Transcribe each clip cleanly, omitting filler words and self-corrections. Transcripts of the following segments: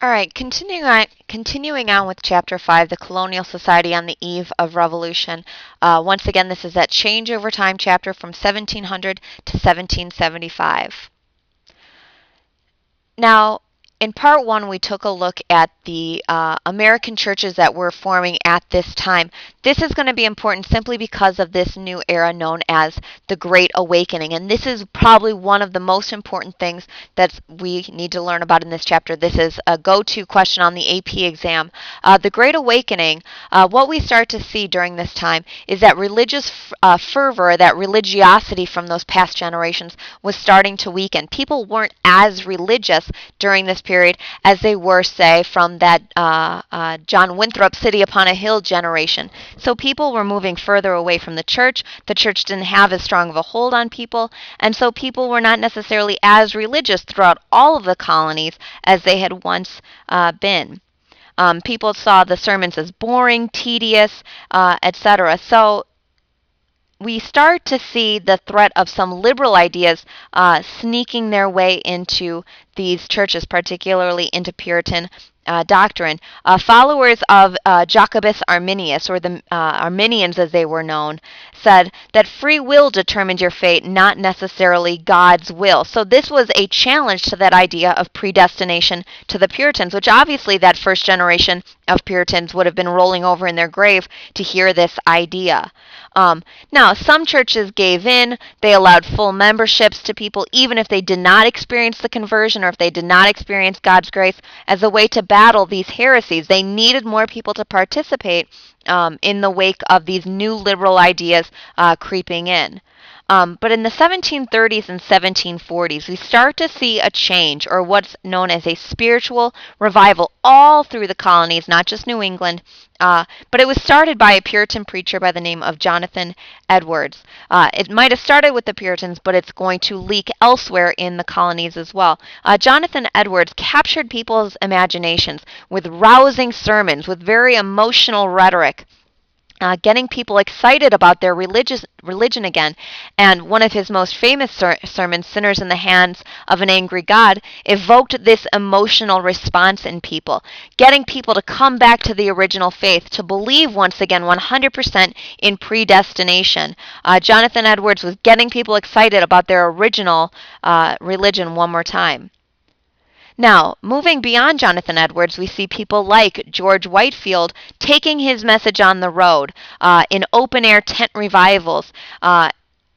All right, continuing on with Chapter 5, the Colonial Society on the Eve of Revolution. Once again, this is that change over time chapter from 1700 to 1775. Now, in part one, we took a look at the American churches that were forming at this time. This is going to be important simply because of this new era known as the Great Awakening. And this is probably one of the most important things that we need to learn about in this chapter. This is a go-to question on the AP exam. The Great Awakening, what we start to see during this time is that religious fervor, that religiosity from those past generations was starting to weaken. People weren't as religious during this period as they were, say, from that John Winthrop City Upon a Hill generation. So people were moving further away from the church. The church didn't have as strong of a hold on people, and so people were not necessarily as religious throughout all of the colonies as they had once been. People saw the sermons as boring, tedious, etc. So we start to see the threat of some liberal ideas sneaking their way into these churches, particularly into Puritan doctrine. Followers of Jacobus Arminius, or the Arminians as they were known, said that free will determined your fate, not necessarily God's will. So this was a challenge to that idea of predestination to the Puritans, which obviously that first generation of Puritans would have been rolling over in their grave to hear this idea. Now, some churches gave in. They allowed full memberships to people even if they did not experience the conversion or if they did not experience God's grace as a way to battle these heresies. They needed more people to participate in the wake of these new liberal ideas creeping in. But in the 1730s and 1740s, we start to see a change, or what's known as a spiritual revival, all through the colonies, not just New England. But it was started by a Puritan preacher by the name of Jonathan Edwards. It might have started with the Puritans, but it's going to leak elsewhere in the colonies as well. Jonathan Edwards captured people's imaginations with rousing sermons, with very emotional rhetoric. Getting people excited about their religion again. And one of his most famous sermons, Sinners in the Hands of an Angry God, evoked this emotional response in people, getting people to come back to the original faith, to believe once again 100% in predestination. Jonathan Edwards was getting people excited about their original religion one more time. Now, moving beyond Jonathan Edwards, we see people like George Whitefield taking his message on the road in open-air tent revivals,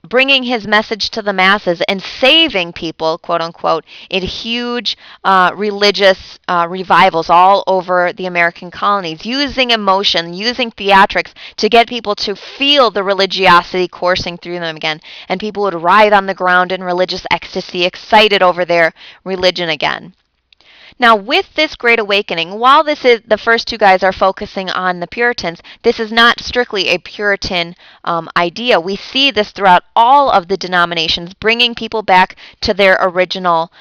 bringing his message to the masses and saving people, quote-unquote, in huge religious revivals all over the American colonies, using emotion, using theatrics to get people to feel the religiosity coursing through them again. And people would writhe on the ground in religious ecstasy, excited over their religion again. Now, with this Great Awakening, while this is the first two guys are focusing on the Puritans, this is not strictly a Puritan idea. We see this throughout all of the denominations, bringing people back to their original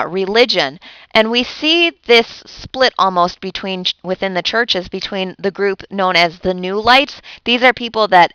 religion. And we see this split almost within the churches between the group known as the New Lights. These are people that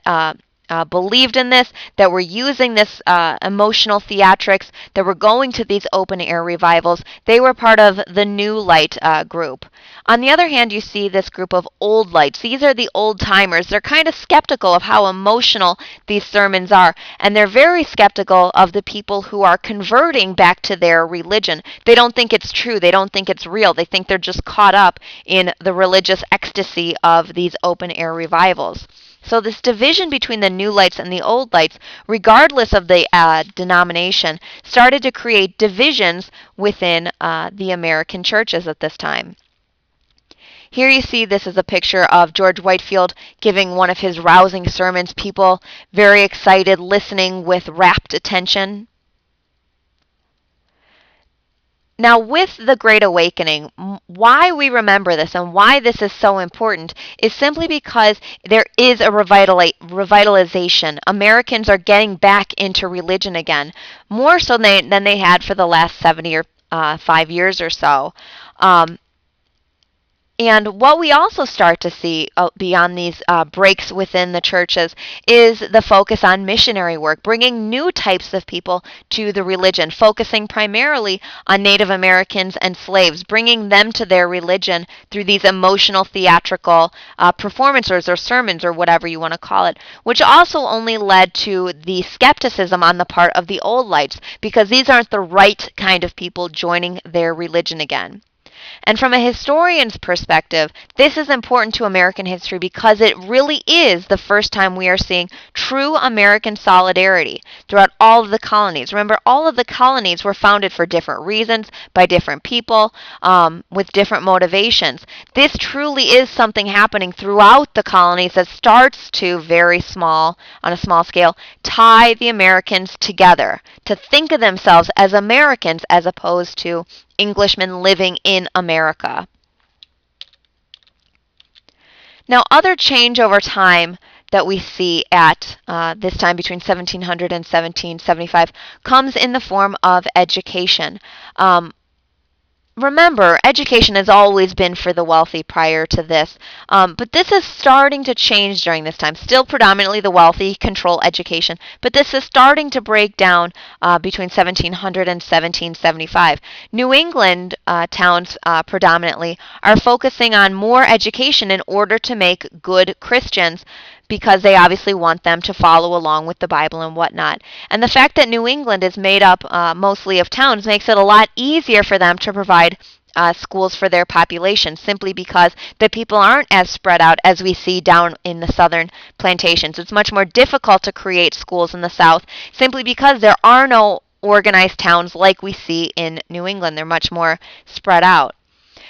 believed in this, that were using this emotional theatrics, that were going to these open-air revivals. They were part of the New Light group. On the other hand, you see this group of Old Lights. These are the old-timers. They're kind of skeptical of how emotional these sermons are, and they're very skeptical of the people who are converting back to their religion. They don't think it's true. They don't think it's real. They think they're just caught up in the religious ecstasy of these open-air revivals. So this division between the New Lights and the Old Lights, regardless of the denomination, started to create divisions within the American churches at this time. Here you see this is a picture of George Whitefield giving one of his rousing sermons, people very excited, listening with rapt attention. Now, with the Great Awakening, why we remember this and why this is so important is simply because there is a revitalization. Americans are getting back into religion again, more so than they had for the last 70 or 5 years or so. And what we also start to see beyond these breaks within the churches is the focus on missionary work, bringing new types of people to the religion, focusing primarily on Native Americans and slaves, bringing them to their religion through these emotional theatrical performances or sermons or whatever you want to call it, which also only led to the skepticism on the part of the old lights, because these aren't the right kind of people joining their religion again. And from a historian's perspective, this is important to American history because it really is the first time we are seeing true American solidarity throughout all of the colonies. Remember, all of the colonies were founded for different reasons, by different people, with different motivations. This truly is something happening throughout the colonies that starts to, on a small scale, tie the Americans together, to think of themselves as Americans as opposed to Englishmen living in America. Now, other change over time that we see at this time between 1700 and 1775 comes in the form of education. Remember, education has always been for the wealthy prior to this, but this is starting to change during this time. Still predominantly the wealthy control education, but this is starting to break down between 1700 and 1775. New England towns predominantly are focusing on more education in order to make good Christians, because they obviously want them to follow along with the Bible and whatnot. And the fact that New England is made up mostly of towns makes it a lot easier for them to provide schools for their population, simply because the people aren't as spread out as we see down in the southern plantations. It's much more difficult to create schools in the South simply because there are no organized towns like we see in New England. They're much more spread out.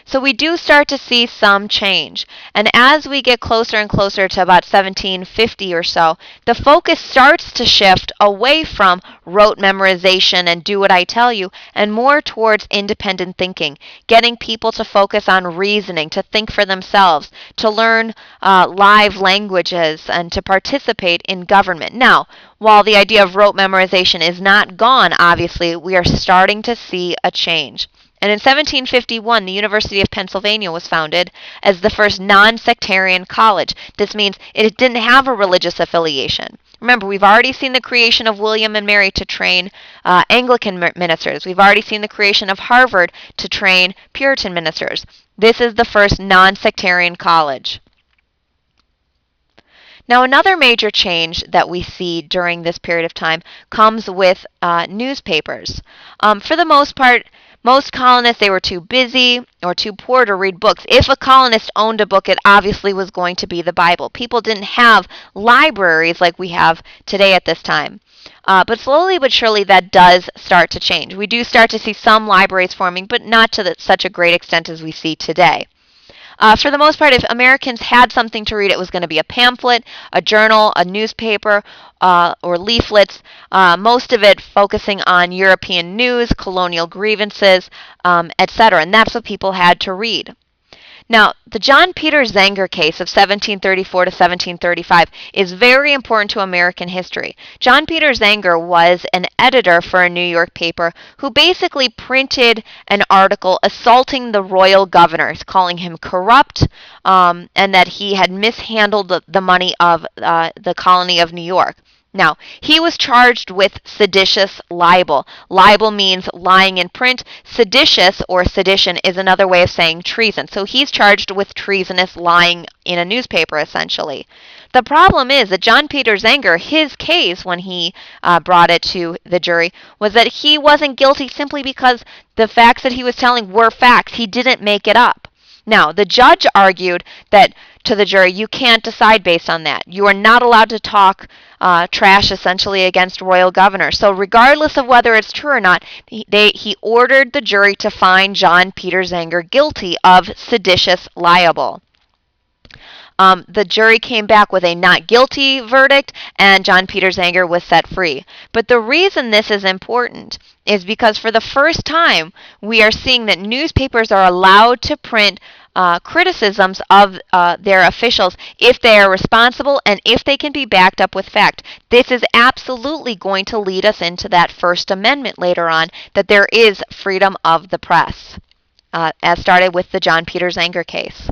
So we do start to see some change. And as we get closer and closer to about 1750 or so, the focus starts to shift away from rote memorization and do what I tell you, and more towards independent thinking, getting people to focus on reasoning, to think for themselves, to learn live languages, and to participate in government. Now, while the idea of rote memorization is not gone, obviously, we are starting to see a change. And in 1751, the University of Pennsylvania was founded as the first non-sectarian college. This means it didn't have a religious affiliation. Remember, we've already seen the creation of William and Mary to train Anglican ministers. We've already seen the creation of Harvard to train Puritan ministers. This is the first non-sectarian college. Now, another major change that we see during this period of time comes with newspapers. For the most part, most colonists, they were too busy or too poor to read books. If a colonist owned a book, it obviously was going to be the Bible. People didn't have libraries like we have today at this time. But slowly but surely that does start to change. We do start to see some libraries forming, but not to such a great extent as we see today. For the most part, if Americans had something to read, it was going to be a pamphlet, a journal, a newspaper, or leaflets, most of it focusing on European news, colonial grievances, etc. And that's what people had to read. Now, the John Peter Zenger case of 1734 to 1735 is very important to American history. John Peter Zenger was an editor for a New York paper who basically printed an article assaulting the royal governor, calling him corrupt, and that he had mishandled the money of the colony of New York. Now, he was charged with seditious libel. Libel means lying in print. Seditious or sedition is another way of saying treason. So he's charged with treasonous lying in a newspaper, essentially. The problem is that John Peter Zenger, his case when he brought it to the jury, was that he wasn't guilty simply because the facts that he was telling were facts. He didn't make it up. Now, the judge argued that to the jury, you can't decide based on that. You are not allowed to talk trash, essentially, against royal governors. So regardless of whether it's true or not, he ordered the jury to find John Peter Zenger guilty of seditious libel. The jury came back with a not guilty verdict, and John Peter Zenger was set free. But the reason this is important is because for the first time, we are seeing that newspapers are allowed to print criticisms of their officials if they are responsible and if they can be backed up with fact. This is absolutely going to lead us into that First Amendment later on, that there is freedom of the press, as started with the John Peter Zenger case.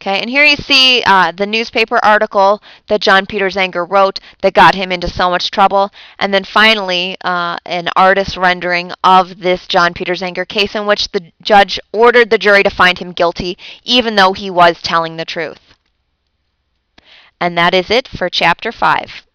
Okay, and here you see the newspaper article that John Peter Zenger wrote that got him into so much trouble. And then finally, an artist rendering of this John Peter Zenger case in which the judge ordered the jury to find him guilty, even though he was telling the truth. And that is it for Chapter 5.